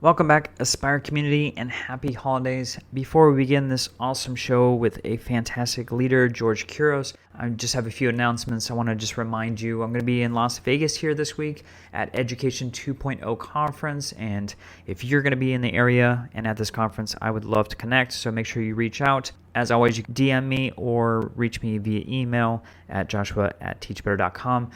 Welcome back, Aspire community, and happy holidays. Before we begin this awesome show with a fantastic leader, George Couros, I just have a few announcements. I want to just remind you, I'm going to be in Las Vegas here this week at Education 2.0 conference, and if you're going to be in the area and at this conference, I would love to connect, so make sure you reach out. As always, you can DM me or reach me via email at joshua@teachbetter.com.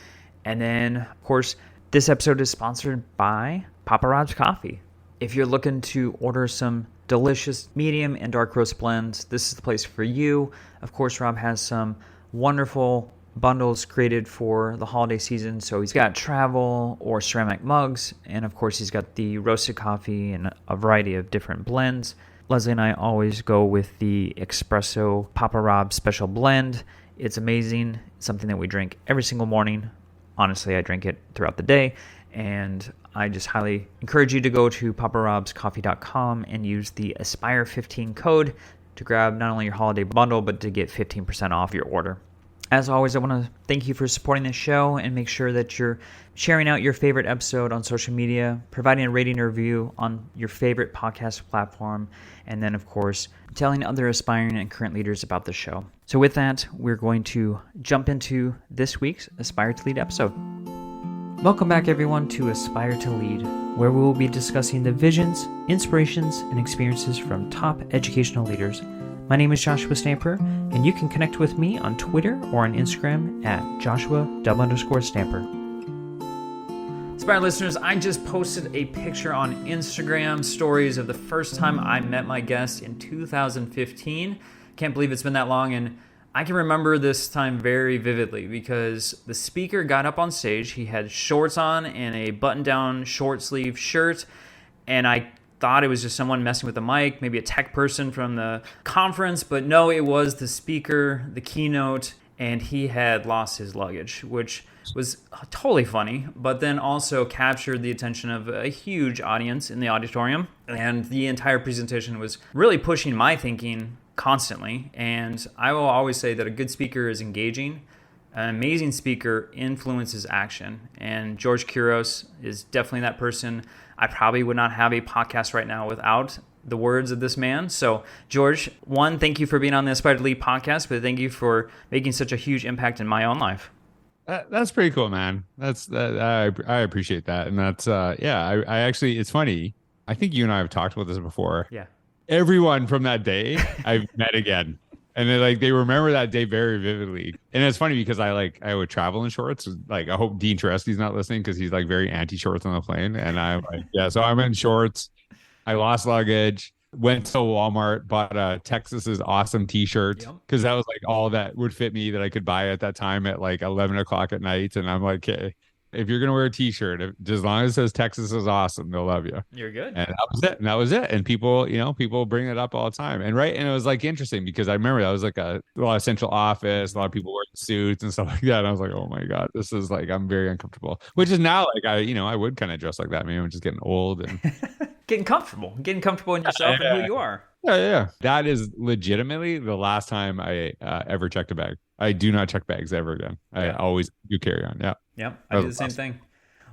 And then, of course, this episode is sponsored by Papa Rob's Coffee. If you're looking to order some delicious medium and dark roast blends, this is the place for you. Of course, Rob has some wonderful bundles created for the holiday season. So he's got travel or ceramic mugs, and of course he's got the roasted coffee and a variety of different blends. Leslie and I always go with the espresso Papa Rob special blend. It's amazing. It's something that we drink every single morning. Honestly, I drink it throughout the day, and I just highly encourage you to go to paparobscoffee.com and use the Aspire15 code to grab not only your holiday bundle, but to get 15% off your order. As always, I want to thank you for supporting this show and make sure that you're sharing out your favorite episode on social media, providing a rating or review on your favorite podcast platform, and then, of course, telling other aspiring and current leaders about the show. So with that, we're going to jump into this week's Aspire to Lead episode. Welcome back, everyone, to Aspire to Lead, where we will be discussing the visions, inspirations, and experiences from top educational leaders. My name is Joshua Stamper, and you can connect with me on Twitter or on Instagram at Joshua_Stamper. Aspire listeners, I just posted a picture on Instagram stories of the first time I met my guest in 2015. Can't believe it's been that long, and I can remember this time very vividly because the speaker got up on stage. He had shorts on and a button-down short-sleeve shirt, and I thought it was just someone messing with the mic, maybe a tech person from the conference, but no, it was the speaker, the keynote, and he had lost his luggage, which was totally funny, but then also captured the attention of a huge audience in the auditorium, and the entire presentation was really pushing my thinking constantly. And I will always say that a good speaker is engaging. An amazing speaker influences action. And George Couros is definitely that person. I probably would not have a podcast right now without the words of this man. So George, one, thank you for being on the Aspire to Lead podcast, but thank you for making such a huge impact in my own life. That's pretty cool, man. I appreciate that. And that's, I actually, it's funny. I think you and I have talked about this before. Yeah. Everyone from that day I've met again, and they remember that day very vividly. And it's funny because I would travel in shorts. Like, I hope Dean Teresti's not listening because he's like very anti shorts on the plane. And I'm like, yeah, so I'm in shorts. I lost luggage, went to Walmart, bought Texas's awesome t-shirt because that was like all that would fit me that I could buy at that time at like 11 o'clock at night. And I'm like, hey, if you're going to wear a t-shirt, as long as it says Texas is awesome, they'll love you. You're good. And that was it. And people bring it up all the time. And right. And it was like interesting because I remember that was like a lot of central office, a lot of people wearing suits and stuff like that. And I was like, oh my God, this is like, I'm very uncomfortable, which is now like, I would kind of dress like that. Maybe I'm just getting old and getting comfortable in yourself and who you are. Yeah. That is legitimately the last time I ever checked a bag. I do not check bags ever again. I always do carry on. Yeah. Yep. I do the same thing.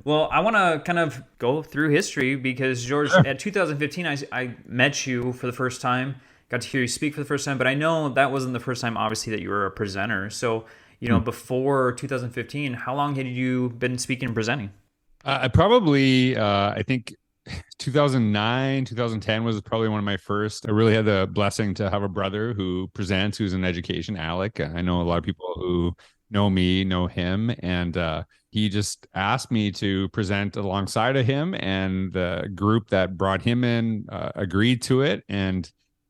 Well, I want to kind of go through history because, George, at 2015, I met you for the first time, got to hear you speak for the first time, but I know that wasn't the first time, obviously, that you were a presenter. So, before 2015, how long had you been speaking and presenting? I think 2009, 2010 was probably one of my first. I really had the blessing to have a brother who presents, who's in education, Alec. I know a lot of people who know me, know him. And he just asked me to present alongside of him, and the group that brought him in agreed to it. And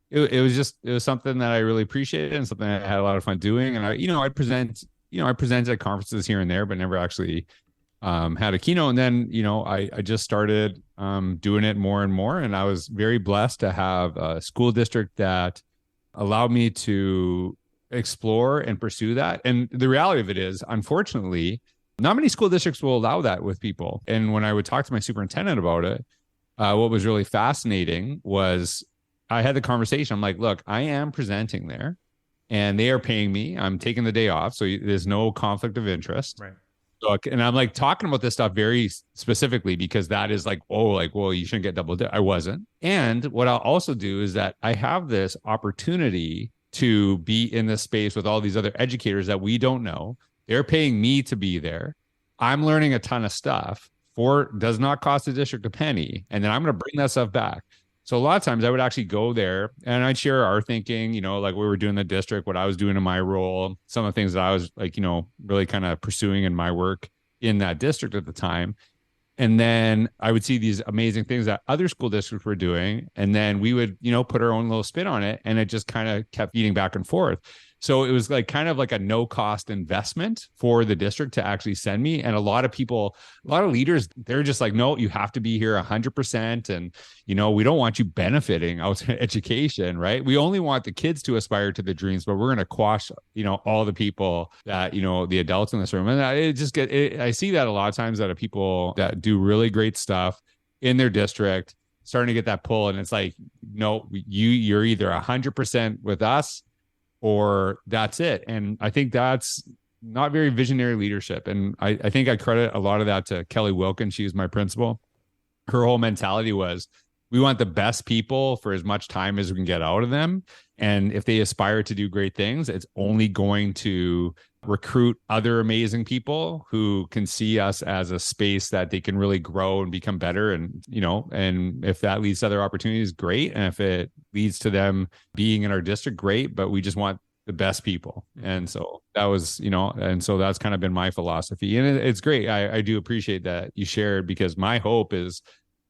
it was something that I really appreciated and something I had a lot of fun doing. And I presented at conferences here and there, but never actually had a keynote. And then, I just started doing it more and more. And I was very blessed to have a school district that allowed me to explore and pursue that. And the reality of it is, unfortunately, not many school districts will allow that with people. And when I would talk to my superintendent about it, what was really fascinating was I had the conversation. I'm like, look, I am presenting there and they are paying me. I'm taking the day off. So there's no conflict of interest. Right. book. And I'm like talking about this stuff very specifically because that is like, oh, like, well, you shouldn't get double dip. I wasn't. And what I'll also do is that I have this opportunity to be in this space with all these other educators that we don't know. They're paying me to be there. I'm learning a ton of stuff for does not cost the district a penny. And then I'm going to bring that stuff back. So a lot of times I would actually go there and I'd share our thinking, like we were doing in the district, what I was doing in my role, some of the things that I was like, really kind of pursuing in my work in that district at the time. And then I would see these amazing things that other school districts were doing. And then we would, put our own little spin on it. And it just kind of kept eating back and forth. So it was like kind of like a no cost investment for the district to actually send me. And a lot of people, a lot of leaders, they're just like, no, you have to be here 100%. And, we don't want you benefiting out of education, right? We only want the kids to aspire to the dreams, but we're going to quash, all the people that, the adults in this room. And I see that a lot of times that people that do really great stuff in their district starting to get that pull. And it's like, no, you're either 100% with us or that's it. And I think that's not very visionary leadership. And I think I credit a lot of that to Kelly Wilkins. She was my principal. Her whole mentality was, we want the best people for as much time as we can get out of them. And if they aspire to do great things, it's only going to recruit other amazing people who can see us as a space that they can really grow and become better. And, and if that leads to other opportunities, great. And if it leads to them being in our district, great. But we just want the best people. And so that was, and so that's kind of been my philosophy. And it's great. I do appreciate that you shared, because my hope is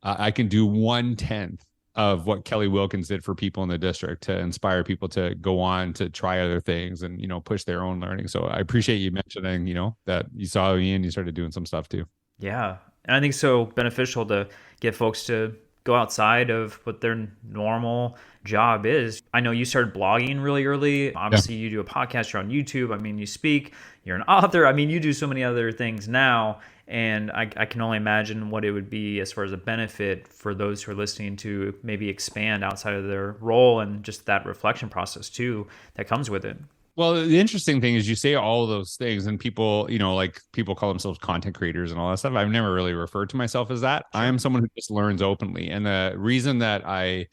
I can do 1/10 of what Kelly Wilkins did for people in the district to inspire people to go on to try other things and, push their own learning. So I appreciate you mentioning, that you saw me and you started doing some stuff too. Yeah. And I think it's so beneficial to get folks to go outside of what their normal job is. I know you started blogging really early. Obviously, You do a podcast, you're on YouTube. I mean, you speak, you're an author. I mean, you do so many other things now. And I can only imagine what it would be as far as a benefit for those who are listening to maybe expand outside of their role and just that reflection process too that comes with it. Well, the interesting thing is you say all of those things and people, like people call themselves content creators and all that stuff. I've never really referred to myself as that. I am someone who just learns openly. And the reason that I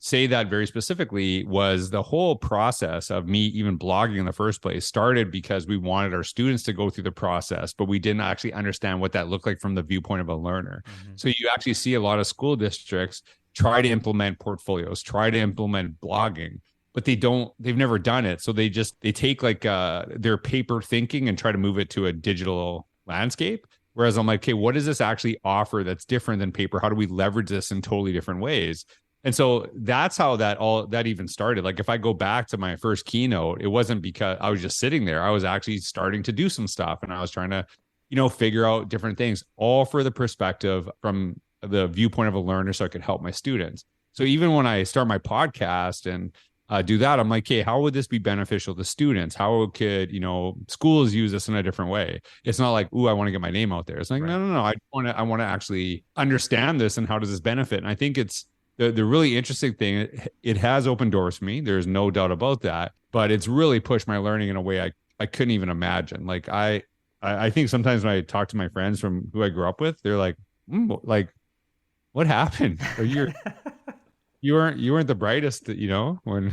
say that very specifically was the whole process of me even blogging in the first place started because we wanted our students to go through the process, but we didn't actually understand what that looked like from the viewpoint of a learner. Mm-hmm. So you actually see a lot of school districts try to implement portfolios, try to implement blogging, but they've never done it. So they take like their paper thinking and try to move it to a digital landscape. Whereas I'm like, okay, what does this actually offer that's different than paper? How do we leverage this in totally different ways? And so that's how that even started. Like if I go back to my first keynote, it wasn't because I was just sitting there. I was actually starting to do some stuff and I was trying to, figure out different things, all for the perspective from the viewpoint of a learner so I could help my students. So even when I start my podcast and do that, I'm like, hey, how would this be beneficial to students? How could, schools use this in a different way? It's not like, ooh, I want to get my name out there. It's like, right. No. I want to actually understand this and how does this benefit? And I think it's, the really interesting thing, it has opened doors for me. There's no doubt about that, but it's really pushed my learning in a way I couldn't even imagine. Like I think sometimes when I talk to my friends from who I grew up with, they're like, like, what happened? You weren't the brightest, when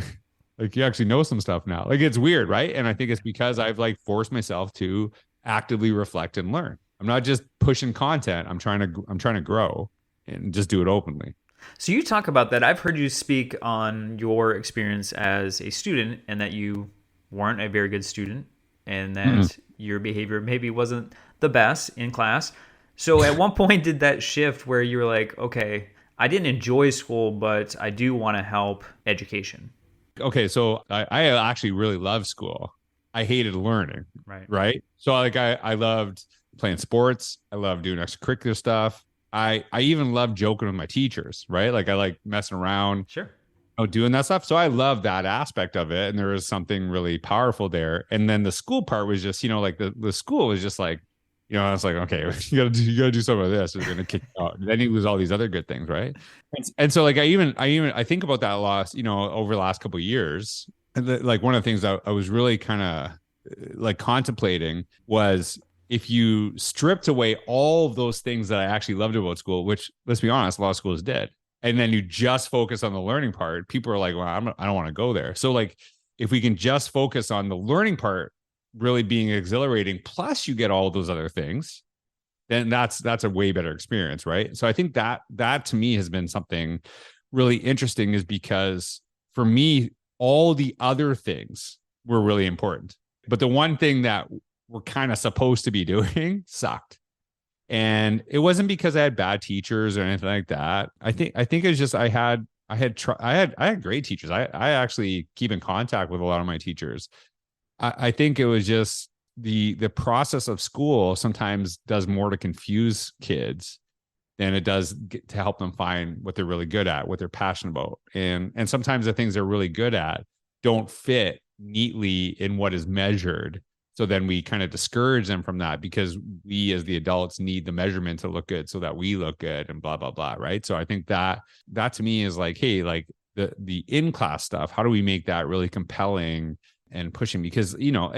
like you actually know some stuff now. Like it's weird, right? And I think it's because I've like forced myself to actively reflect and learn. I'm not just pushing content. I'm trying to grow and just do it openly. So you talk about that. I've heard you speak on your experience as a student and that you weren't a very good student and that your behavior maybe wasn't the best in class. So at one point did that shift where you were like, okay, I didn't enjoy school, but I do want to help education? Okay, so I actually really loved school. I hated learning, right? So like I loved playing sports. I loved doing extracurricular stuff. I even love joking with my teachers, right? Like I like messing around, doing that stuff. So I love that aspect of it. And there was something really powerful there. And then the school part was just, like the school was just like, I was like, okay, you gotta do some of this. It's gonna kick you out. And then you lose all these other good things, right? And so like I think about that loss, over the last couple of years. And like one of the things I was really kind of like contemplating was if you stripped away all of those things that I actually loved about school, which let's be honest, a lot of schools did, and then you just focus on the learning part, people are like, well, I don't want to go there. So like, if we can just focus on the learning part really being exhilarating, plus you get all those other things, then that's a way better experience, right? So I think that to me has been something really interesting, is because for me, all the other things were really important. But the one thing that we're kind of supposed to be doing sucked. And it wasn't because I had bad teachers or anything like that. I think it's just I had great teachers. I actually keep in contact with a lot of my teachers. I think it was just the process of school sometimes does more to confuse kids than it does to help them find what they're really good at, what they're passionate about. And sometimes the things they're really good at don't fit neatly in what is measured. So then we kind of discourage them from that, because we as the adults need the measurement to look good so that we look good and blah, blah, blah. Right. So I think that to me is like, hey, like the in-class stuff, how do we make that really compelling and pushing? Because, you know,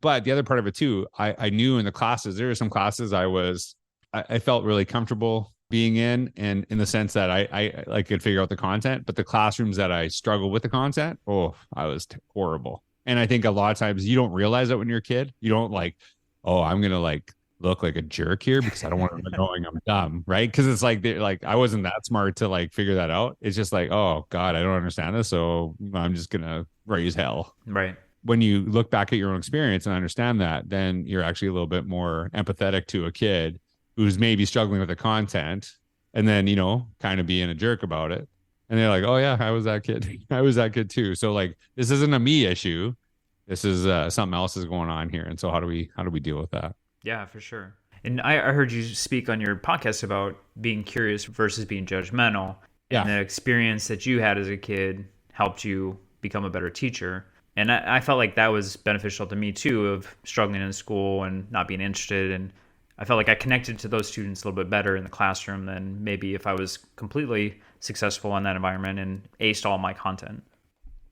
but the other part of it too, I knew in the classes, there were some classes I felt really comfortable being in, and in the sense that I like could figure out the content, but the classrooms that I struggled with the content, I was horrible. And I think a lot of times you don't realize that when you're a kid. You don't like, oh, I'm gonna like look like a jerk here because I don't want to knowing I'm dumb, right? Because it's like I wasn't that smart to like figure that out. It's just like, oh God, I don't understand this, so I'm just gonna raise hell. Right. When you look back at your own experience and understand that, then you're actually a little bit more empathetic to a kid who's maybe struggling with the content, and then, you know, kind of being a jerk about it. And they're like, oh yeah, I was that kid. I was that kid too. So like, this isn't a me issue. This is something else is going on here. And so how do we deal with that? Yeah, for sure. And I heard you speak on your podcast about being curious versus being judgmental. Yeah. And the experience that you had as a kid helped you become a better teacher. And I felt like that was beneficial to me too, of struggling in school and not being interested. And I felt like I connected to those students a little bit better in the classroom than maybe if I was completely successful in that environment and aced all my content.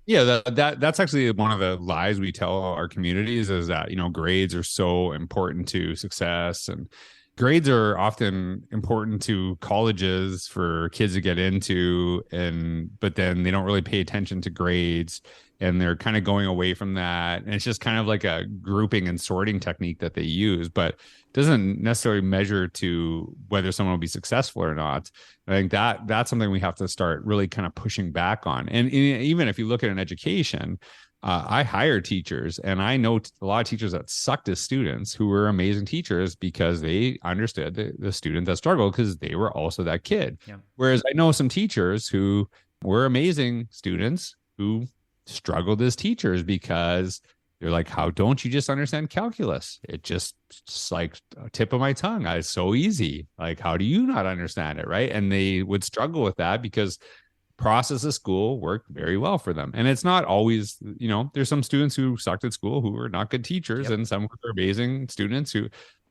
Yeah, that's actually one of the lies we tell our communities, is that, you know, grades are so important to success, and grades are often important to colleges for kids to get into, but then they don't really pay attention to grades, and they're kind of going away from that. And it's just kind of like a grouping and sorting technique that they use, but doesn't necessarily measure to whether someone will be successful or not. I think that's something we have to start really kind of pushing back on. And even if you look at an education, I hire teachers, and I know a lot of teachers that sucked as students who were amazing teachers because they understood the student that struggled, because they were also that kid. Yeah. Whereas I know some teachers who were amazing students who struggled as teachers because they're like, how don't you just understand calculus? It's like a tip of my tongue. It's so easy. Like, how do you not understand it? Right. And they would struggle with that because process of school worked very well for them. And it's not always, you know, there's some students who sucked at school who were not good teachers, yep, and some who are amazing students who,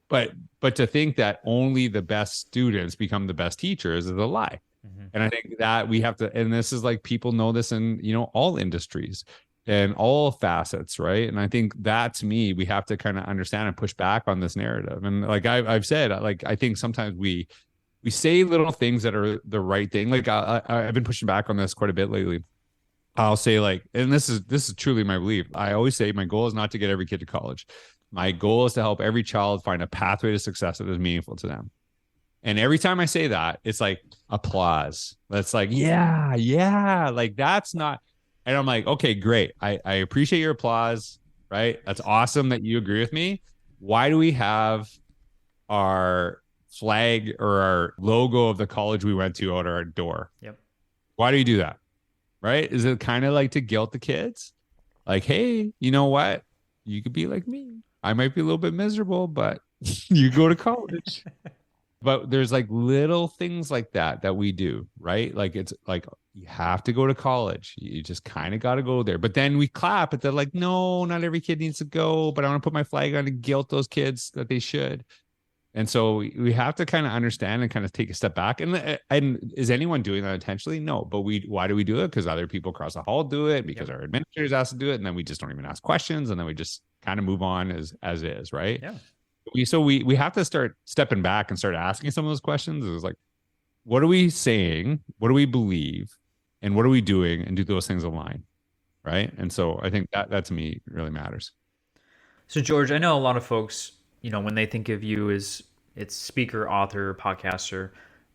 but to think that only the best students become the best teachers is a lie. Mm-hmm. And I think that we have to, and this is like, people know this in, you know, all industries and all facets, right? And I think that, to me, we have to kind of understand and push back on this narrative. And like I've said, like, I think sometimes we say little things that are the right thing. Like I've been pushing back on this quite a bit lately. I'll say, like, and this is truly my belief. I always say my goal is not to get every kid to college. My goal is to help every child find a pathway to success that is meaningful to them. And every time I say that, it's like applause. That's like, yeah, like that's not. And I'm like, okay, great. I appreciate your applause, right? That's awesome that you agree with me. Why do we have our flag or our logo of the college we went to out our door? Yep. Why do you do that? Right? Is it kind of like to guilt the kids? Like, hey, you know what? You could be like me. I might be a little bit miserable, but you go to college. But there's like little things like that we do, right? Like, it's like, you have to go to college. You just kind of got to go there. But then we clap, but they're like, no, not every kid needs to go, but I want to put my flag on and guilt those kids that they should. And so we have to kind of understand and kind of take a step back. And is anyone doing that intentionally? No. But why do we do it? Because other people across the hall do it, because our administrators asked to do it. And then we just don't even ask questions. And then we just kind of move on as is, right? Yeah. we have to start stepping back and start asking some of those questions. It was like, what are we saying? What do we believe? And what are we doing? And do those things align? Right. And so I think that to me really matters. So, George, I know a lot of folks, when they think of you as it's speaker, author, podcaster,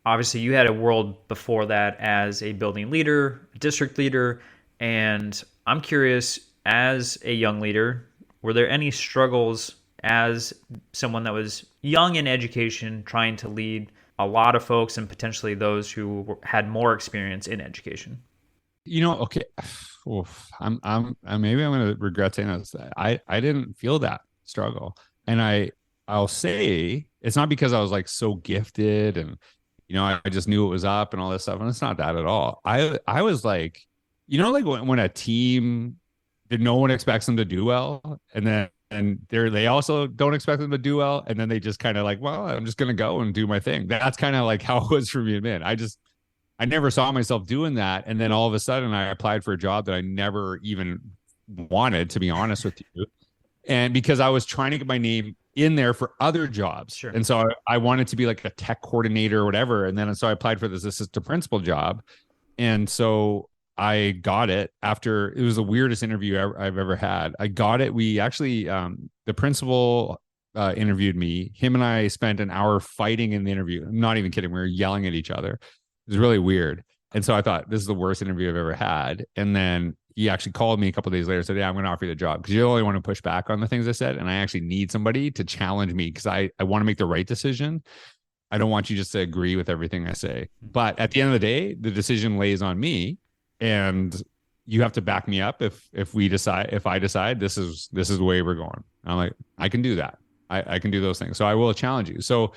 obviously you had a world before that as a building leader, district leader. And I'm curious, as a young leader, were there any struggles as someone that was young in education, trying to lead a lot of folks and potentially those who had more experience in education? Okay. Oof, maybe I'm going to regret saying this. I didn't feel that struggle. And I'll say it's not because I was like so gifted and, I just knew it was up and all this stuff. And it's not that at all. I was like, like when a team that no one expects them to do well, and then they also don't expect them to do well, and then they just kind of like, well, I'm just gonna go and do my thing. That's kind of like how it was for me, man. I never saw myself doing that, and then all of a sudden I applied for a job that I never even wanted, to be honest with you, and because I was trying to get my name in there for other jobs. Sure. And so I wanted to be like a tech coordinator or whatever, and then so I applied for this assistant principal job, and so I got it after. It was the weirdest interview I've ever had. I got it. We actually, the principal interviewed me. Him and I spent an hour fighting in the interview. I'm not even kidding. We were yelling at each other. It was really weird. And so I thought, this is the worst interview I've ever had. And then he actually called me a couple of days later and said, yeah, I'm going to offer you the job because you only want to push back on the things I said. And I actually need somebody to challenge me because I want to make the right decision. I don't want you just to agree with everything I say. But at the end of the day, the decision lays on me. And you have to back me up if I decide this is the way we're going. I'm like, I can do that. I can do those things. So I will challenge you. So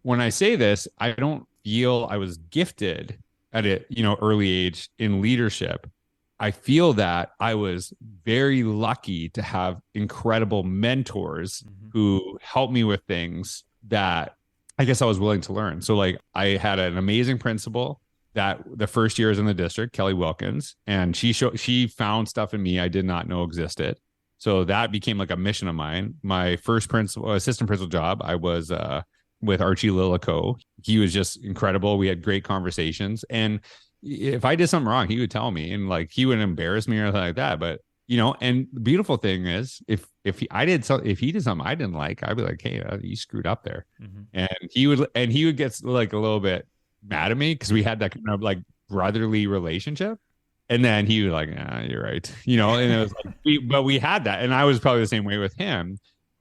when I say this, I don't feel I was gifted at it, early age in leadership. I feel that I was very lucky to have incredible mentors who helped me with things that I guess I was willing to learn. So like I had an amazing principal that the first year is in the district, Kelly Wilkins, and she found stuff in me I did not know existed. So that became like a mission of mine. My first assistant principal job, I was with Archie Lilico. He was just incredible. We had great conversations. And if I did something wrong, he would tell me, and like he would embarrass me or anything like that. But and the beautiful thing is if he did something I didn't like, I'd be like, hey, you screwed up there. And he would get like a little bit mad at me because we had that kind of like brotherly relationship, and then he was like, you're right, and it was like we had that, and I was probably the same way with him.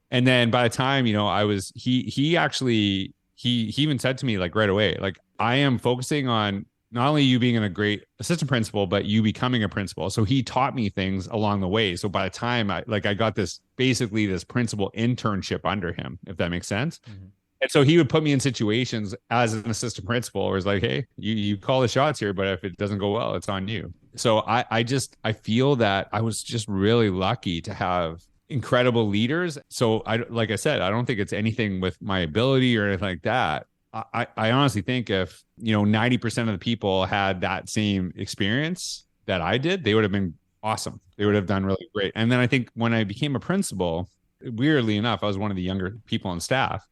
And then by the time I was he actually he even said to me like right away, like, I am focusing on not only you being a great assistant principal but you becoming a principal. So he taught me things along the way. So by the time I got this principal internship under him, if that makes sense. And so he would put me in situations as an assistant principal where it's like, hey, you call the shots here, but if it doesn't go well, it's on you. So I feel that I was just really lucky to have incredible leaders. So like I said, I don't think it's anything with my ability or anything like that. I honestly think if 90% of the people had that same experience that I did, they would have been awesome. They would have done really great. And then I think when I became a principal, weirdly enough, I was one of the younger people on staff.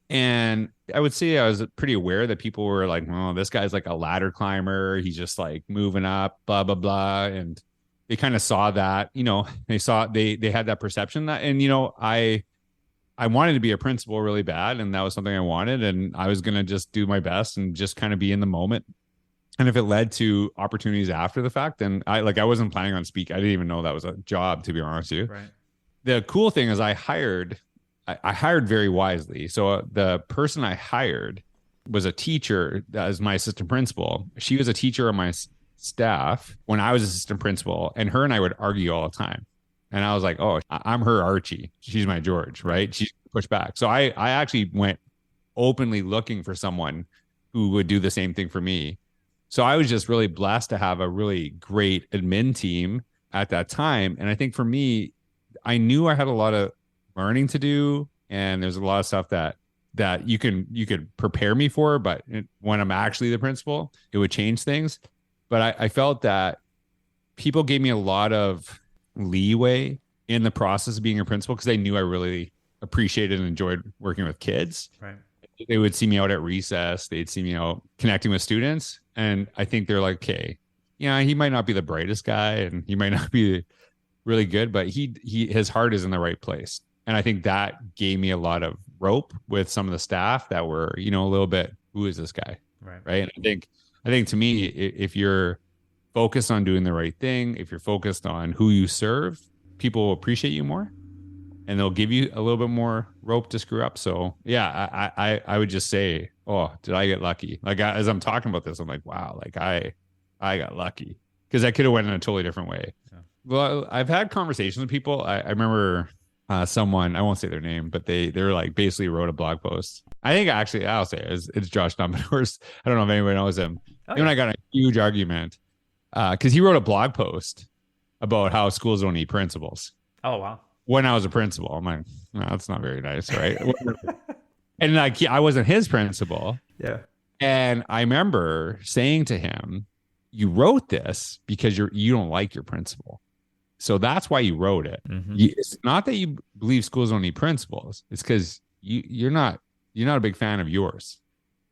And I would say I was pretty aware that people were like, oh, this guy's like a ladder climber. He's just like moving up, blah, blah, blah. And they kind of saw that, they had that perception that, and, I wanted to be a principal really bad. And that was something I wanted. And I was going to just do my best and just kind of be in the moment. And if it led to opportunities after the fact, then I wasn't planning on speaking. I didn't even know that was a job, to be honest with you. Right. The cool thing is I hired very wisely. So the person I hired was a teacher as my assistant principal. She was a teacher on my staff when I was assistant principal, and her and I would argue all the time. And I was like, oh, I'm her Archie. She's my George, right? She's pushed back. So I actually went openly looking for someone who would do the same thing for me. So I was just really blessed to have a really great admin team at that time. And I think for me, I knew I had a lot of learning to do, and there's a lot of stuff that you could prepare me for, but when I'm actually the principal, it would change things. But I felt that people gave me a lot of leeway in the process of being a principal because they knew I really appreciated and enjoyed working with kids. Right. They would see me out at recess. They'd see me out connecting with students. And I think they're like, okay, yeah, he might not be the brightest guy and he might not be really good, but his heart is in the right place. And I think that gave me a lot of rope with some of the staff that were, a little bit, who is this guy? Right. Right. And I think to me, if you're focused on doing the right thing, if you're focused on who you serve, people will appreciate you more and they'll give you a little bit more rope to screw up. So yeah, I would just say, oh, did I get lucky? Like as I'm talking about this, I'm like, wow, like I got lucky because I could have went in a totally different way. Yeah. Well, I've had conversations with people. I remember someone, I won't say their name, but they're like basically wrote a blog post. I think actually I'll say it's Josh Dumbledore's. I don't know if anybody knows him. Oh, yeah. And I got a huge argument because he wrote a blog post about how schools don't need principals. Oh, wow. When I was a principal, I'm like, no, that's not very nice, right? And like I wasn't his principal. Yeah. And I remember saying to him, you wrote this because you don't like your principal. So that's why you wrote it. Mm-hmm. It's not that you believe schools don't need principals. It's because you're not a big fan of yours.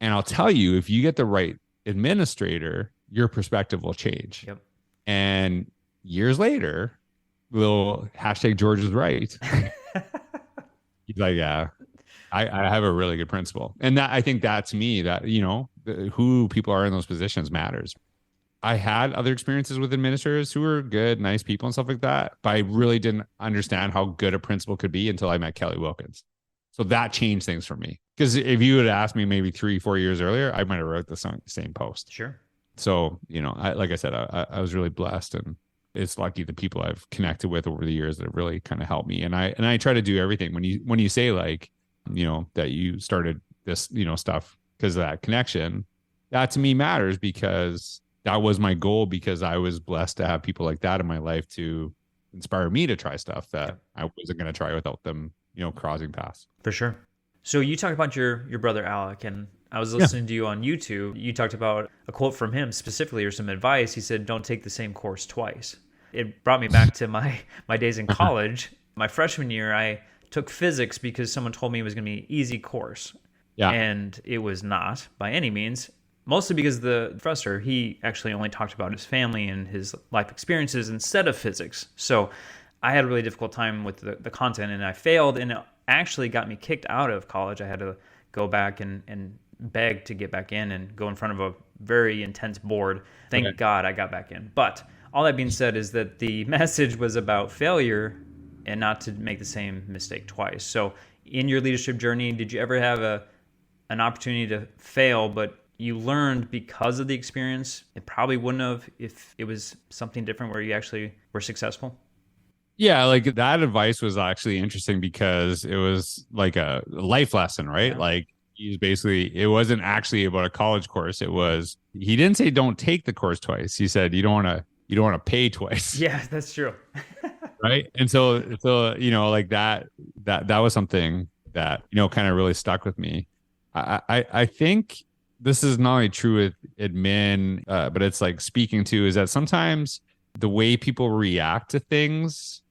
And I'll tell you, if you get the right administrator, your perspective will change. Yep. And years later, little hashtag George is right. He's like, yeah, I have a really good principal. And that, I think that to me, that, who people are in those positions matters. I had other experiences with administrators who were good, nice people and stuff like that, but I really didn't understand how good a principal could be until I met Kelly Wilkins. So that changed things for me. Because if you had asked me maybe 3-4 years earlier, I might have wrote the same post. Sure. So, like I said, I was really blessed, and it's lucky the people I've connected with over the years that have really kind of helped me. And I try to do everything when you say like, that you started this, stuff because of that connection, that to me matters because that was my goal, because I was blessed to have people like that in my life to inspire me to try stuff that I wasn't going to try without them, crossing paths. For sure. So you talked about your brother Alec, and I was listening to you on YouTube. You talked about a quote from him specifically, or some advice. He said, "Don't take the same course twice." It brought me back to my days in college. My freshman year, I took physics because someone told me it was going to be an easy course. Yeah. And it was not by any means. Mostly because the professor, he actually only talked about his family and his life experiences instead of physics. So I had a really difficult time with the content, and I failed, and it actually got me kicked out of college. I had to go back and beg to get back in and go in front of a very intense board. Thank God I got back in. But all that being said is that the message was about failure and not to make the same mistake twice. So in your leadership journey, did you ever have an opportunity to fail, but you learned because of the experience? It probably wouldn't have if it was something different where you actually were successful. Yeah, like that advice was actually interesting because it was like a life lesson, right? Yeah. Like it wasn't actually about a college course. He didn't say don't take the course twice. He said you don't want to pay twice. Yeah, that's true. Right. And so like that was something that, kind of really stuck with me. I think this is not only true with admin, but it's like speaking to is that sometimes the way people react to things,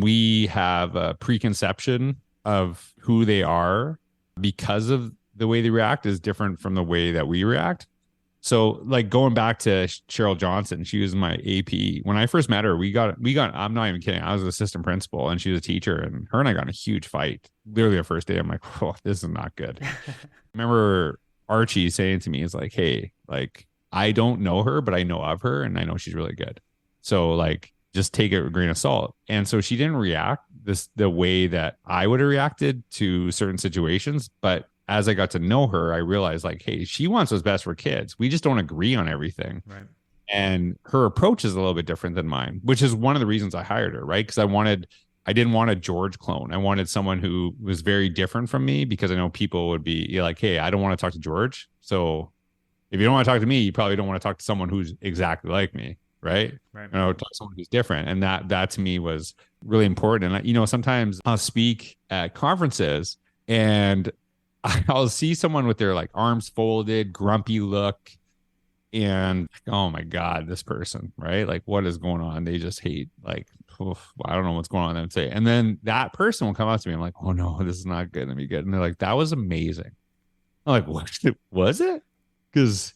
we have a preconception of who they are because of the way they react is different from the way that we react. So like going back to Cheryl Johnson, she was my AP. When I first met her, we got, I'm not even kidding. I was an assistant principal and she was a teacher, and her and I got in a huge fight. Literally the first day, I'm like, oh, this is not good. Remember Archie saying to me, is like, hey, like, I don't know her, but I know of her and I know she's really good. So like, just take it with a grain of salt. And so she didn't react the way that I would have reacted to certain situations. But as I got to know her, I realized like, hey, she wants what's best for kids. We just don't agree on everything. Right. And her approach is a little bit different than mine, which is one of the reasons I hired her, right? Because I didn't want a George clone. I wanted someone who was very different from me, because I know people would be like, hey, I don't want to talk to George. So if you don't want to talk to me, you probably don't want to talk to someone who's exactly like me. Right. Talk to someone who's different. And that to me was really important. And, sometimes I'll speak at conferences and I'll see someone with their like arms folded, grumpy look. And oh my God, this person, right? Like, what is going on? They just hate, like, oof, I don't know what's going on. I'd say, and then that person will come up to me. I'm like, oh no, this is not going to be good. And they're like, that was amazing. I'm like, what was it? Because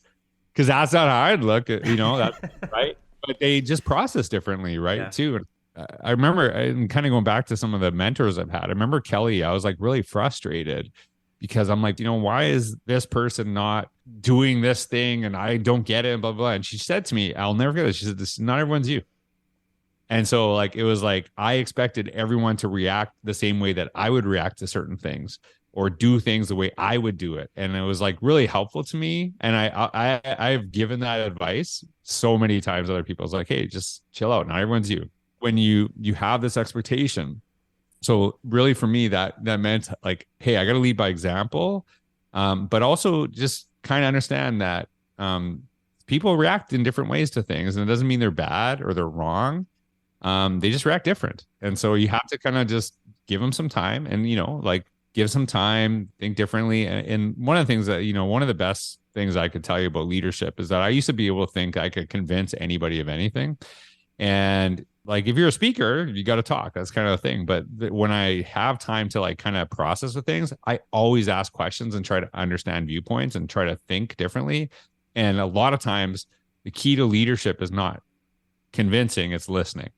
that's not how I'd look at, that, right. But they just process differently, right? Yeah. Too. And I remember, and kind of going back to some of the mentors I've had, I remember Kelly, I was like really frustrated because I'm like, why is this person not doing this thing and I don't get it and blah, blah. And she said to me, I'll never forget this. She said, this, not everyone's you. And so like it was like I expected everyone to react the same way that I would react to certain things or do things the way I would do it. And it was like really helpful to me. And I've given that advice so many times to other people. It's like, hey, just chill out. Not everyone's you. When you have this expectation. So really for me, that meant like, hey, I got to lead by example. But also just kind of understand that people react in different ways to things. And it doesn't mean they're bad or they're wrong. They just react different. And so you have to kind of just give them some time and, like give some time, think differently. And one of the things that, one of the best things I could tell you about leadership is that I used to be able to think I could convince anybody of anything. And like, if you're a speaker, you got to talk. That's kind of the thing. But when I have time to like kind of process with things, I always ask questions and try to understand viewpoints and try to think differently. And a lot of times the key to leadership is not convincing, it's listening.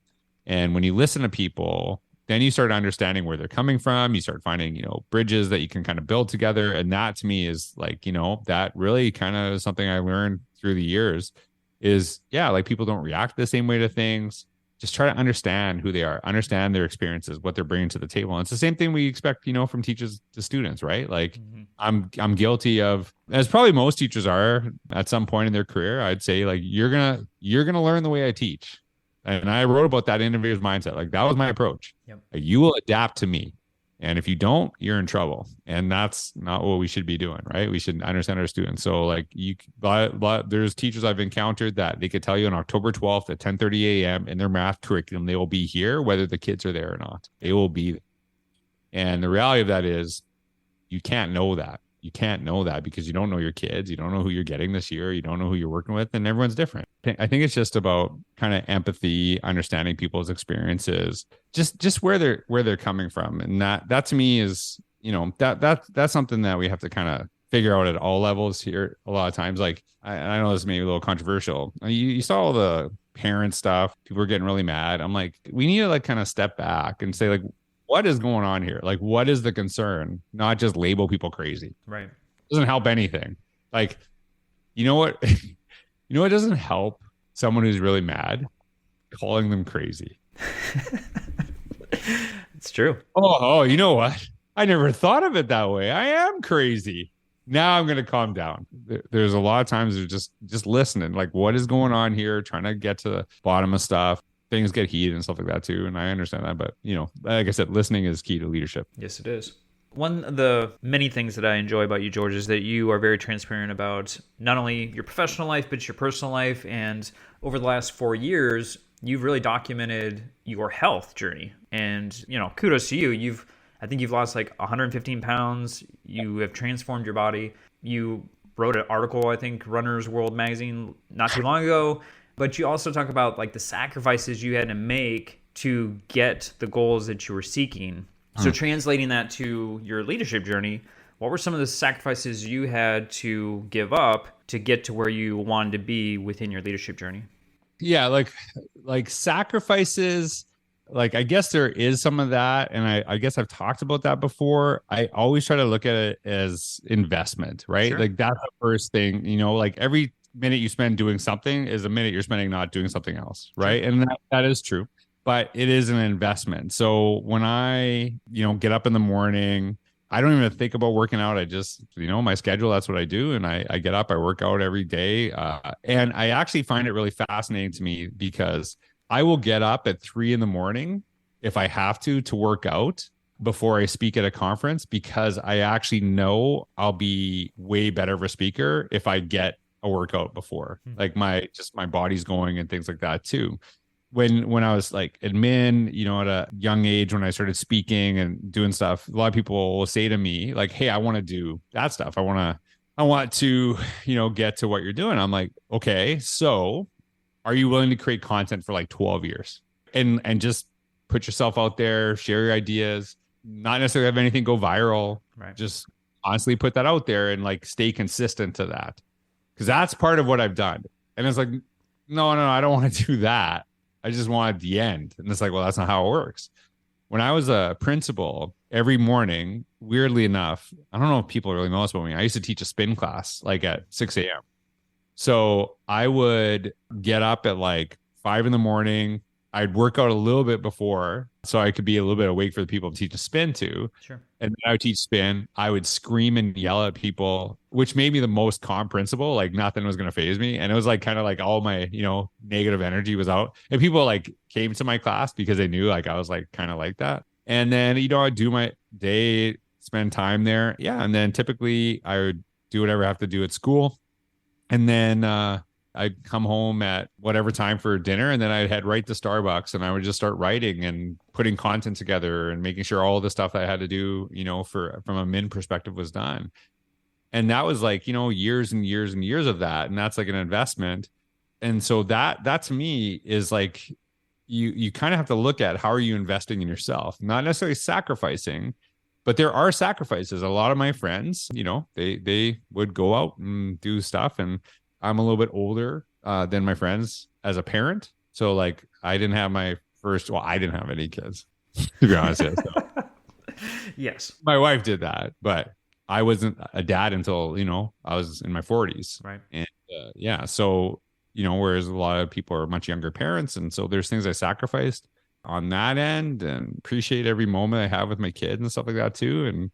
And when you listen to people, then you start understanding where they're coming from. You start finding, bridges that you can kind of build together. And that to me is like, that really kind of is something I learned through the years is, yeah, like people don't react the same way to things. Just try to understand who they are, understand their experiences, what they're bringing to the table. And it's the same thing we expect, from teachers to students, right? Like I'm guilty of, as probably most teachers are at some point in their career, I'd say like, you're going to learn the way I teach. And I wrote about that innovator's mindset. Like that was my approach. Yep. Like, you will adapt to me. And if you don't, you're in trouble. And that's not what we should be doing, right? We should understand our students. So like there's teachers I've encountered that they could tell you on October 12th at 10:30 a.m. in their math curriculum, they will be here, whether the kids are there or not. They will be there. And the reality of that is you can't know that. You can't know that because you don't know your kids. You don't know who you're getting this year. You don't know who you're working with, and everyone's different. I think it's just about kind of empathy, understanding people's experiences, just where they're coming from. And that to me is, that's something that we have to kind of figure out at all levels here. A lot of times, like I know this may be a little controversial. You saw all the parent stuff. People are getting really mad. I'm like, we need to like kind of step back and say like, what is going on here? Like, what is the concern? Not just label people crazy. Right. It doesn't help anything. Like, you know what? It doesn't help someone who's really mad, calling them crazy. It's true. Oh, you know what? I never thought of it that way. I am crazy. Now I'm going to calm down. There's a lot of times they're just listening. Like, what is going on here? Trying to get to the bottom of stuff. Things get heated and stuff like that too. And I understand that. But, like I said, listening is key to leadership. Yes, it is. One of the many things that I enjoy about you, George, is that you are very transparent about not only your professional life, but your personal life. And over the last 4 years, you've really documented your health journey. And, kudos to you. I think you've lost like 115 pounds. You have transformed your body. You wrote an article, I think, Runner's World magazine not too long ago. But you also talk about like the sacrifices you had to make to get the goals that you were seeking. So translating that to your leadership journey, what were some of the sacrifices you had to give up to get to where you wanted to be within your leadership journey? Yeah, like sacrifices, like I guess there is some of that. And I guess I've talked about that before. I always try to look at it as investment, right? Sure. Like that's the first thing, like every minute you spend doing something is a minute you're spending not doing something else, right? Sure. And that is true, but it is an investment. So when I, get up in the morning, I don't even think about working out. I just, my schedule, that's what I do. And I get up, I work out every day. And I actually find it really fascinating to me because I will get up at 3 a.m. if I have to work out before I speak at a conference, because I actually know I'll be way better of a speaker if I get a workout before, like my body's going and things like that too. When I was like admin, at a young age, when I started speaking and doing stuff, a lot of people will say to me like, hey, I want to do that stuff. I want to I want to, get to what you're doing. I'm like, okay, so are you willing to create content for like 12 years and just put yourself out there, share your ideas, not necessarily have anything go viral, Right. just honestly put that out there and like stay consistent to that. Cause that's part of what I've done. And it's like, no, I don't want to do that. I just want the end. And it's like, well, that's not how it works. When I was a principal, every morning, weirdly enough, I don't know if people really know this about me. I used to teach a spin class like at 6 a.m. So I would get up at like 5 in the morning. I'd work out a little bit before so I could be a little bit awake for the people to teach a spin to. Sure. And then I would teach spin. I would scream and yell at people, which made me the most calm principal. Like nothing was going to phase me. And it was like kind of like all my, negative energy was out. And people like came to my class because they knew like I was like kind of like that. And then, I'd do my day, spend time there. Yeah. And then typically I would do whatever I have to do at school. And then I'd come home at whatever time for dinner, and then I'd head right to Starbucks, and I would just start writing and putting content together and making sure all the stuff that I had to do, from a min perspective was done. And that was like, years and years and years of that. And that's like an investment. And so that to me is like, you kind of have to look at how are you investing in yourself, not necessarily sacrificing, but there are sacrifices. A lot of my friends, they would go out and do stuff, and I'm a little bit older than my friends as a parent. So like I didn't have I didn't have any kids, to be honest. Yeah, so. Yes. My wife did that, but I wasn't a dad until, I was in my 40s. Right. And yeah, so, whereas a lot of people are much younger parents. And so there's things I sacrificed on that end and appreciate every moment I have with my kids and stuff like that too. And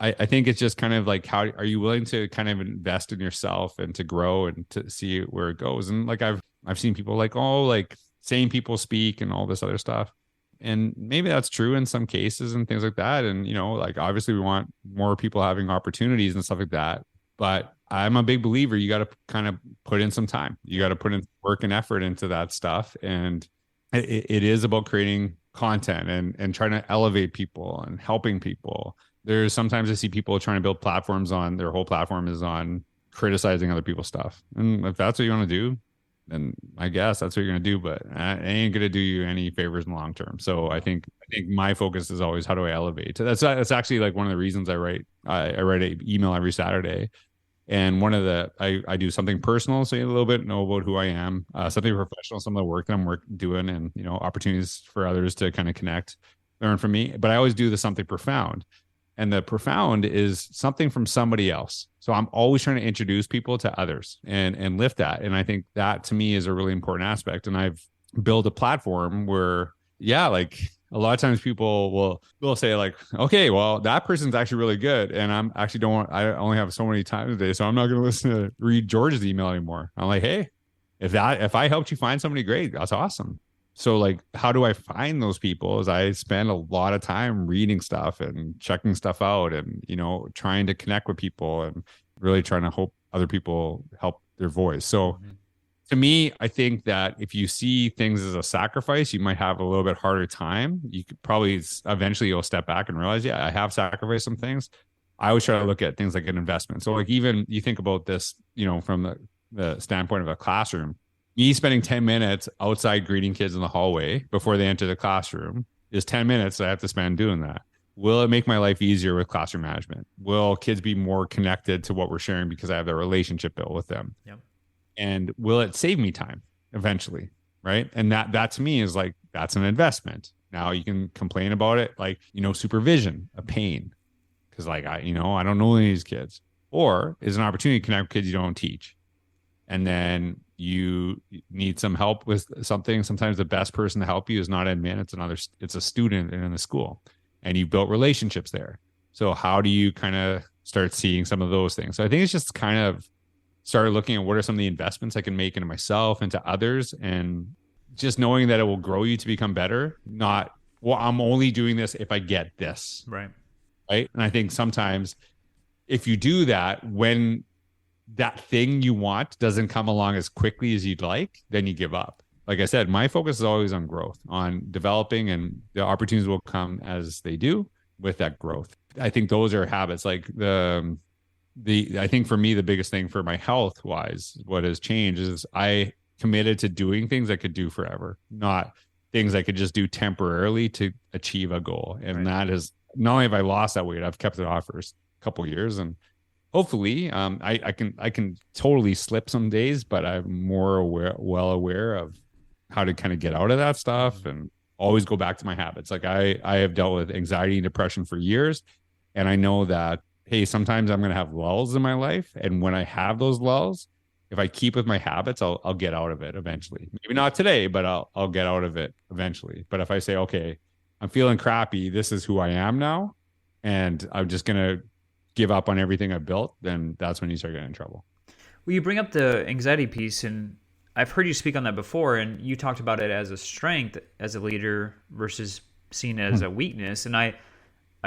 I think it's just kind of like, how are you willing to kind of invest in yourself and to grow and to see where it goes? And like, I've seen people like, oh, like same people speak and all this other stuff. And maybe that's true in some cases and things like that. And, like obviously we want more people having opportunities and stuff like that. But I'm a big believer. You got to kind of put in some time. You got to put in work and effort into that stuff. And it is about creating content and trying to elevate people and helping people. There's sometimes I see people trying to build platforms on their whole platform is on criticizing other people's stuff. And if that's what you want to do, then I guess that's what you're going to do, but it ain't going to do you any favors in the long term. So I think my focus is always, how do I elevate? That's actually like one of the reasons I write an email every Saturday. And one of I do something personal, so you a little bit know about who I am, something professional, some of the work that I'm doing, and opportunities for others to kind of connect, learn from me. But I always do the something profound, and the profound is something from somebody else. So I'm always trying to introduce people to others and lift that. And I think that to me is a really important aspect. And I've built a platform where, yeah, like a lot of times people will say like, okay, well, that person's actually really good. And I'm actually I only have so many times a day, so I'm not going to listen to read George's email anymore. I'm like, hey, if I helped you find somebody great, that's awesome. So like, how do I find those people? Is I spend a lot of time reading stuff and checking stuff out and, trying to connect with people and really trying to hope other people help their voice. So to me, I think that if you see things as a sacrifice, you might have a little bit harder time. You could probably eventually you'll step back and realize, yeah, I have sacrificed some things. I always try to look at things like an investment. So like, even you think about this, from the standpoint of a classroom, me spending 10 minutes outside greeting kids in the hallway before they enter the classroom is 10 minutes I have to spend doing that. Will it make my life easier with classroom management? Will kids be more connected to what we're sharing because I have a relationship built with them? Yep. And will it save me time eventually? Right. And that to me is like, that's an investment. Now you can complain about it, like, supervision, a pain. Cause like, I don't know any of these kids, or is an opportunity to connect with kids you don't teach. And then you need some help with something. Sometimes the best person to help you is not admin. It's a student in the school, and you built relationships there. So how do you kind of start seeing some of those things? So I think it's just kind of started looking at what are some of the investments I can make into myself, into others, and just knowing that it will grow you to become better. Not, well, I'm only doing this if I get this. Right. Right. And I think sometimes if you do that, when that thing you want doesn't come along as quickly as you'd like, then you give up. Like I said, my focus is always on growth, on developing, and the opportunities will come as they do with that growth. I think those are habits like I think for me, the biggest thing for my health wise, what has changed is I committed to doing things I could do forever, not things I could just do temporarily to achieve a goal. And Right. that is not only have I lost that weight, I've kept it off for a couple years, and hopefully, I can totally slip some days, but I'm more well aware of how to kind of get out of that stuff and always go back to my habits. Like I have dealt with anxiety and depression for years, and I know that, hey, sometimes I'm going to have lulls in my life, and when I have those lulls, if I keep with my habits, I'll get out of it eventually. Maybe not today, but I'll get out of it eventually. But if I say, okay, I'm feeling crappy, this is who I am now, and I'm just gonna give up on everything I built, then that's when you start getting in trouble. Well, you bring up the anxiety piece, and I've heard you speak on that before, and you talked about it as a strength as a leader versus seen as a weakness. And I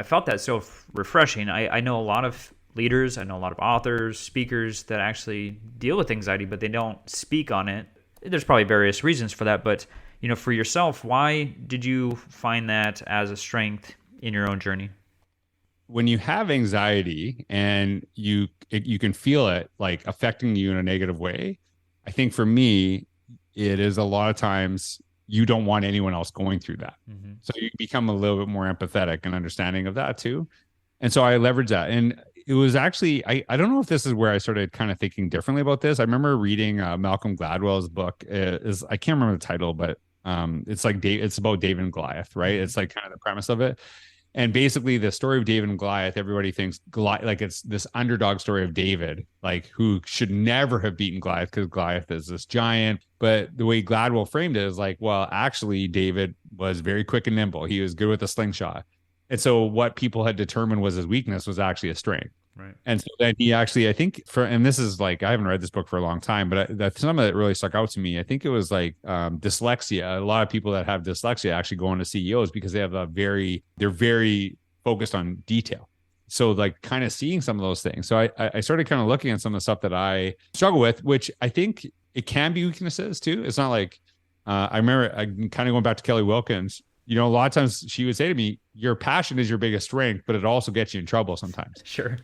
felt that so refreshing. I know a lot of leaders, I know a lot of authors, speakers that actually deal with anxiety, but they don't speak on it. There's probably various reasons for that, but for yourself, why did you find that as a strength in your own journey? When you have anxiety and you can feel it like affecting you in a negative way, I think for me, it is a lot of times you don't want anyone else going through that. Mm-hmm. So you become a little bit more empathetic and understanding of that too. And so I leveraged that. And it was actually, I don't know if this is where I started kind of thinking differently about this. I remember reading Malcolm Gladwell's book. I can't remember the title, but it's like it's about David and Goliath, right? It's like kind of the premise of it. And basically, the story of David and Goliath, everybody thinks Goliath, like it's this underdog story of David, like who should never have beaten Goliath because Goliath is this giant. But the way Gladwell framed it is like, well, actually, David was very quick and nimble. He was good with a slingshot. And so what people had determined was his weakness was actually a strength. Right. And so then he actually, I think and this is like, I haven't read this book for a long time, but that some of it really stuck out to me. I think it was like dyslexia. A lot of people that have dyslexia actually go into CEOs because they have they're very focused on detail. So like kind of seeing some of those things. So I started kind of looking at some of the stuff that I struggle with, which I think it can be weaknesses too. It's not like, I remember kind of going back to Kelly Wilkins, a lot of times she would say to me, your passion is your biggest strength, but it also gets you in trouble sometimes. Sure.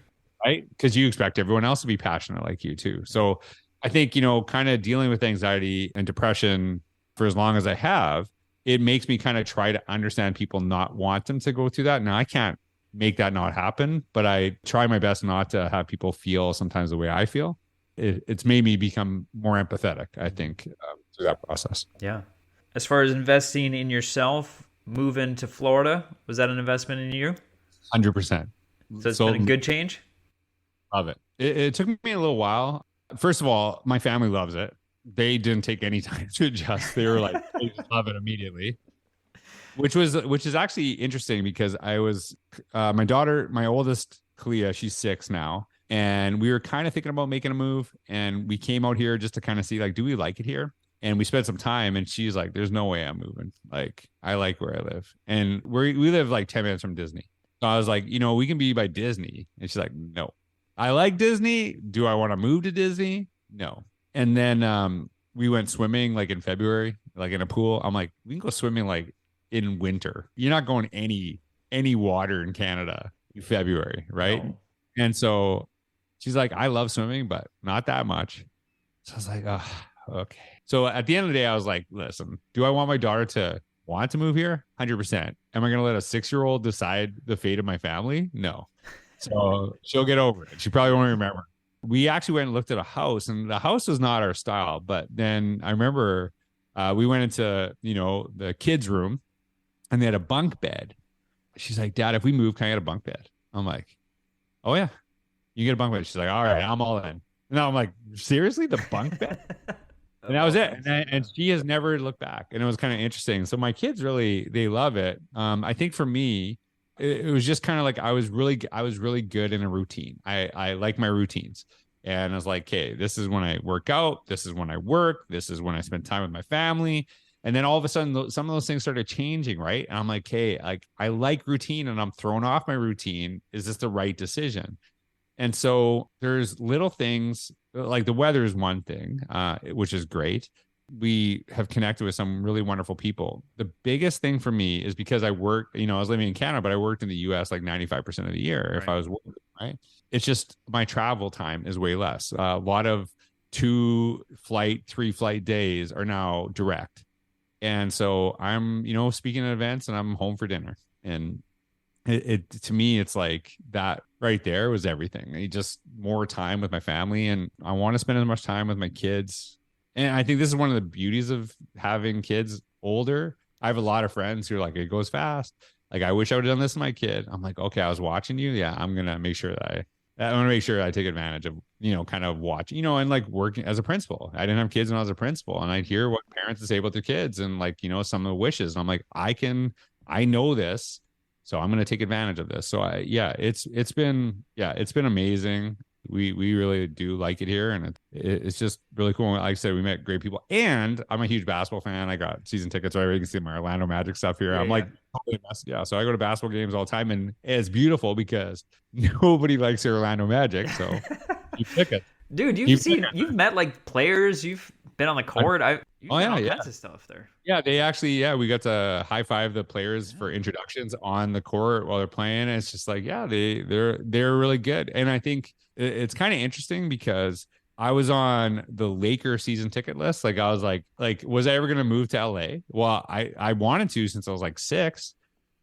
Right? Because you expect everyone else to be passionate like you too. So I think, kind of dealing with anxiety and depression for as long as I have, it makes me kind of try to understand people, not want them to go through that. Now I can't make that not happen, but I try my best not to have people feel sometimes the way I feel. It's made me become more empathetic, I think, through that process. Yeah. As far as investing in yourself, moving to Florida, was that an investment in you? 100%. So it's been a good change? Love it. It took me a little while. First of all, my family loves it. They didn't take any time to adjust. They were like, they just love it immediately. Which is actually interesting because I was my daughter, my oldest Kallea, she's 6 now. And we were kind of thinking about making a move. And we came out here just to kind of see, like, do we like it here? And we spent some time, and she's like, there's no way I'm moving. Like, I like where I live. And we live like 10 minutes from Disney. So I was like, we can be by Disney. And she's like, no. I like Disney. Do I want to move to Disney? No. And then we went swimming like in February, like in a pool. I'm like, we can go swimming like in winter. You're not going any water in Canada in February, right? No. And so she's like, I love swimming, but not that much. So I was like, oh, okay. So at the end of the day, I was like, listen, do I want my daughter to want to move here? 100%. Am I going to let a 6-year-old decide the fate of my family? No. So she'll get over it. She probably won't remember. We actually went and looked at a house, and the house was not our style. But then I remember we went into, the kids' room, and they had a bunk bed. She's like, Dad, if we move, can I get a bunk bed? I'm like, oh, yeah, you get a bunk bed. She's like, all right, I'm all in. And now I'm like, seriously, the bunk bed? And that was it. And she has never looked back. And it was kind of interesting. So my kids really, they love it. I think for me, it was just kind of like I was really good in a routine. I like my routines. And I was like, okay, this is when I work out. This is when I work. This is when I spend time with my family. And then all of a sudden, some of those things started changing, right? And I'm like, hey, like I like routine, and I'm thrown off my routine. Is this the right decision? And so there's little things like the weather is one thing, which is great. We have connected with some really wonderful people. The biggest thing for me is because I work, I was living in Canada, but I worked in the US like 95% of the year. Right. If I was working with right? It's just my travel time is way less. A lot of 2 flight, 3 flight days are now direct. And so I'm, speaking at events and I'm home for dinner. And it to me, it's like that right there was everything. Just more time with my family, and I want to spend as much time with my kids. And I think this is one of the beauties of having kids older. I have a lot of friends who are like, it goes fast. Like, I wish I would have done this to my kid. I'm like, okay, I was watching you. Yeah, I'm gonna make sure that I want to make sure I take advantage of, kind of watching, and like working as a principal. I didn't have kids when I was a principal, and I'd hear what parents say about their kids and like, some of the wishes. And I'm like, I know this, so I'm going to take advantage of this. So it's been amazing. We really do like it here, and it's just really cool. Like I said, we met great people, and I'm a huge basketball fan. I got season tickets, so you can see my Orlando Magic stuff here. I'm like, yeah. So I go to basketball games all the time, and it's beautiful because nobody likes the Orlando Magic. So you pick it, dude. You've met like players. You've been on the court. You've done all kinds of stuff there. Yeah, we got to high five the players for introductions on the court while they're playing. And it's just like, yeah, they're really good. And I think it's kind of interesting because I was on the Laker season ticket list. Like, I was like, was I ever going to move to LA? Well, I wanted to since I was like 6.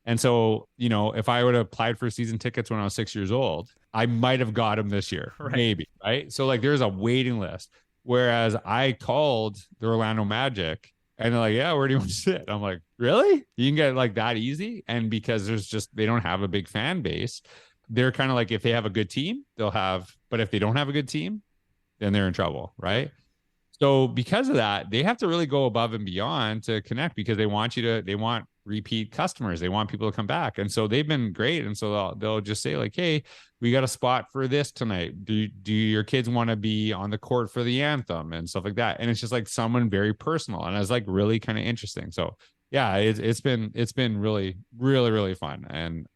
And so, if I would have applied for season tickets when I was 6 years old, I might have got them this year, maybe. Right. So like, there's a waiting list. Whereas I called the Orlando Magic and they're like, yeah, where do you want to sit? I'm like, really? You can get it like that easy? And because they don't have a big fan base, they're kind of like, if they have a good team, but if they don't have a good team, then they're in trouble, right? So because of that, they have to really go above and beyond to connect because they want repeat customers. They want people to come back. And so they've been great. And so they'll just say like, hey, we got a spot for this tonight. Do your kids want to be on the court for the anthem and stuff like that? And it's just like someone very personal. And it's like really kind of interesting. So yeah, it's been really, really, really fun. And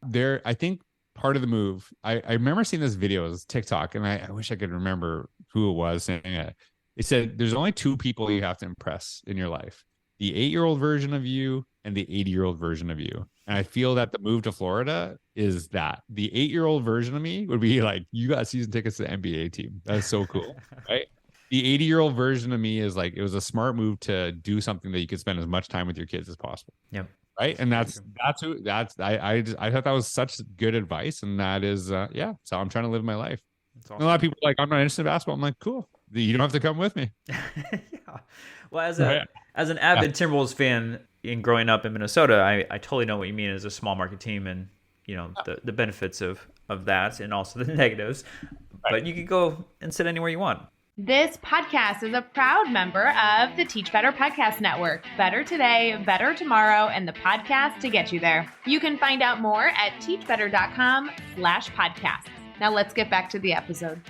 I think part of the move, I remember seeing this video, it was TikTok, and I wish I could remember who it was saying it. It said, there's only 2 people you have to impress in your life, the 8-year-old version of you and the 80-year-old version of you. And I feel that the move to Florida is that the 8-year-old version of me would be like, you got season tickets to the NBA team. That's so cool. Right. The 80-year-old version of me is like, it was a smart move to do something that you could spend as much time with your kids as possible. Yep. Right. And I thought that was such good advice. And that is, so I'm trying to live my life. Awesome. A lot of people are like, I'm not interested in basketball. I'm like, cool. You don't have to come with me. Yeah. Well, as an avid Timberwolves fan in growing up in Minnesota, I totally know what you mean as a small market team and, the benefits of that and also the negatives. Right. But you could go and sit anywhere you want. This podcast is a proud member of the Teach Better Podcast Network. Better today, better tomorrow, and the podcast to get you there. You can find out more at teachbetter.com/podcasts. Now let's get back to the episode.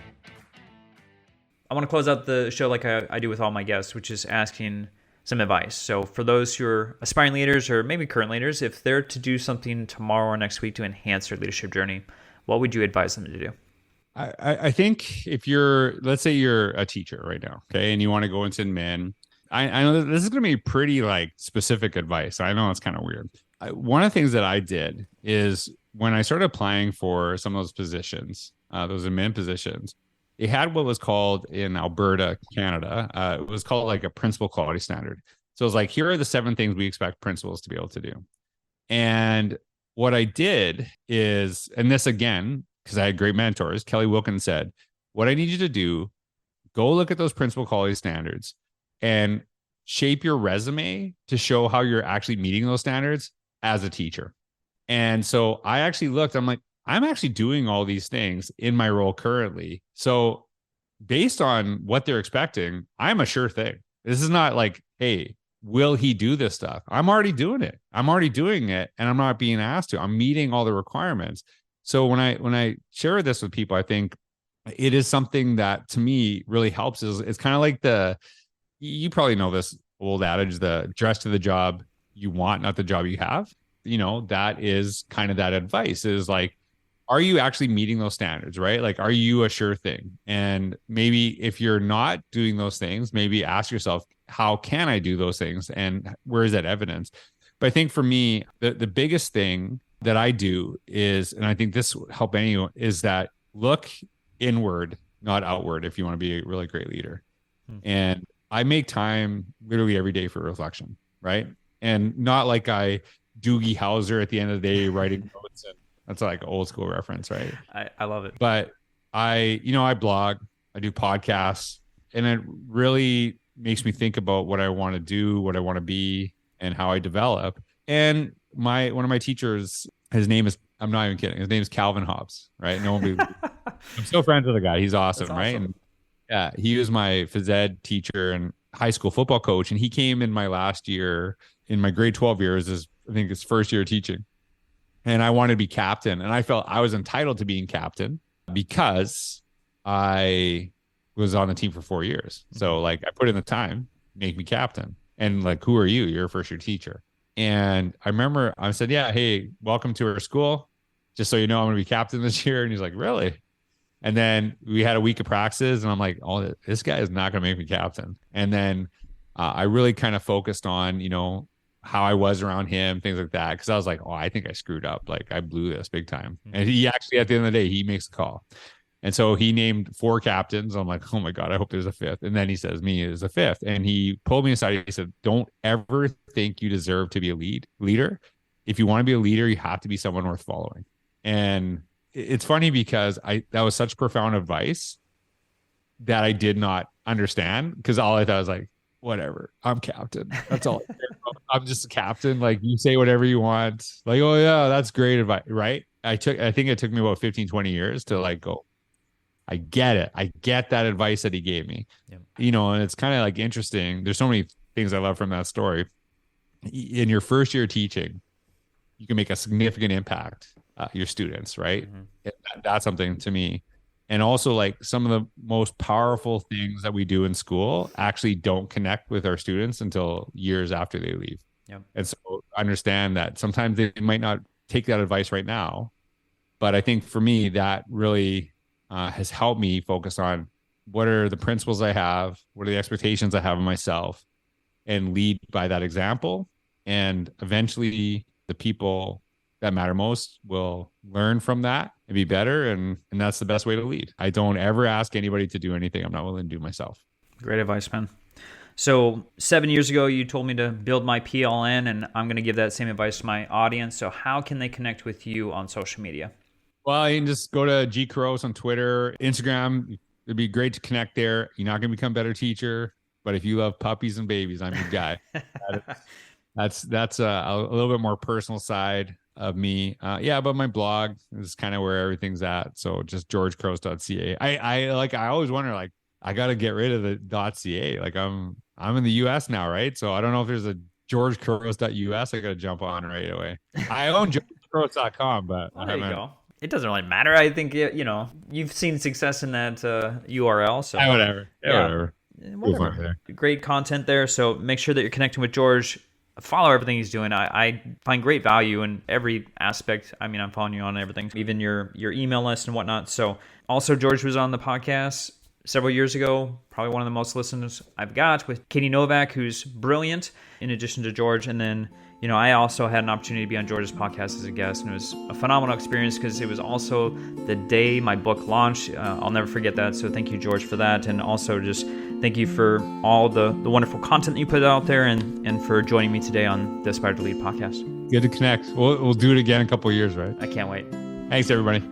I want to close out the show like I do with all my guests, which is asking some advice. So for those who are aspiring leaders or maybe current leaders, if they're to do something tomorrow or next week to enhance their leadership journey, what would you advise them to do? I think if let's say you're a teacher right now, okay, and you want to go into admin, I know that this is going to be pretty like specific advice. I know it's kind of weird. One of the things that I did is when I started applying for some of those positions, those admin positions, it had what was called in Alberta, Canada, it was called like a principal quality standard. So it was like, here are the 7 things we expect principals to be able to do. And what I did is, and this again, because I had great mentors, Kelly Wilkins said, what I need you to do, go look at those principal quality standards and shape your resume to show how you're actually meeting those standards as a teacher. And so I actually looked, I'm like, I'm actually doing all these things in my role currently. So based on what they're expecting, I'm a sure thing. This is not like, hey, will he do this stuff? I'm already doing it. I'm already doing it. And I'm not being asked to. I'm meeting all the requirements. So when I share this with people, I think it is something that to me really helps. It's kind of like you probably know this old adage, the dress to the job you want, not the job you have. That is kind of that advice is like, are you actually meeting those standards, right? Like, are you a sure thing? And maybe if you're not doing those things, maybe ask yourself, how can I do those things? And where is that evidence? But I think for me, the biggest thing that I do is, and I think this will help anyone, is that look inward, not outward, if you want to be a really great leader. And I make time literally every day for reflection, right? And not like I Doogie Howser at the end of the day writing notes, and that's like an old school reference, right? I love it. But I blog, I do podcasts, and it really makes me think about what I want to do, what I want to be, and how I develop. And one of my teachers, his name is, I'm not even kidding, his name is Calvin Hobbs, right? No one believes I'm still friends with the guy. He's awesome, right? And yeah, he was my phys ed teacher and high school football coach. And he came in my last year, in my grade 12 years, I think his first year teaching. And I wanted to be captain. And I felt I was entitled to being captain because I was on the team for 4 years. So like I put in the time, make me captain. And like, who are you? You're a first year teacher. And I remember I said, yeah, hey, welcome to our school. Just so you know, I'm going to be captain this year. And he's like, really? And then we had a week of practices, and I'm like, oh, this guy is not going to make me captain. And then I really kind of focused on, how I was around him, things like that. Cause I was like, oh, I think I screwed up. Like I blew this big time. And he actually, at the end of the day, he makes the call. And so he named 4 captains. I'm like, oh my God, I hope there's a 5th. And then he says me is a 5th. And he pulled me aside. He said, don't ever think you deserve to be a leader. If you want to be a leader, you have to be someone worth following. And it's funny because that was such profound advice that I did not understand, because all I thought was like, whatever, I'm captain. That's all. I'm just a captain. Like you say whatever you want. Like, oh yeah, that's great advice, right? I think it took me about 15, 20 years to like go, I get it. I get that advice that he gave me. Yep. And it's kind of like interesting. There's so many things I love from that story. In your first year teaching, you can make a significant impact. Your students, right? That's something to me. And also like some of the most powerful things that we do in school actually don't connect with our students until years after they leave. Yep. And so understand that sometimes they might not take that advice right now, but I think for me, that really has helped me focus on what are the principles I have, what are the expectations I have of myself, and lead by that example. And eventually the people that matter most will learn from that and be better. And that's the best way to lead. I don't ever ask anybody to do anything I'm not willing to do myself. Great advice, man. So 7 years ago, you told me to build my PLN, and I'm going to give that same advice to my audience. So how can they connect with you on social media? Well, you can just go to G Couros on Twitter, Instagram. It'd be great to connect there. You're not going to become a better teacher, but if you love puppies and babies, I'm your guy. That's a little bit more personal side of me. But my blog is kind of where everything's at. So just georgecouros.ca. I always wonder, like, I got to get rid of the .ca. Like I'm in the US now, right? So I don't know if there's a georgecouros.us I got to jump on right away. I own georgecouros.com, but there you go. It doesn't really matter. I think, you've seen success in that URL. So whatever. Whatever. Great content there. So make sure that you're connecting with George. Follow everything he's doing. I find great value in every aspect. I mean, I'm following you on everything, even your email list and whatnot. So also George was on the podcast several years ago, probably one of the most listeners I've got, with Katie Novak, who's brilliant, in addition to George. And then, I also had an opportunity to be on George's podcast as a guest, and it was a phenomenal experience because it was also the day my book launched. I'll never forget that. So thank you, George, for that. And also just thank you for all the wonderful content that you put out there, and for joining me today on the Aspire to Lead podcast. Good to connect. We'll do it again in a couple of years, right? I can't wait. Thanks, everybody.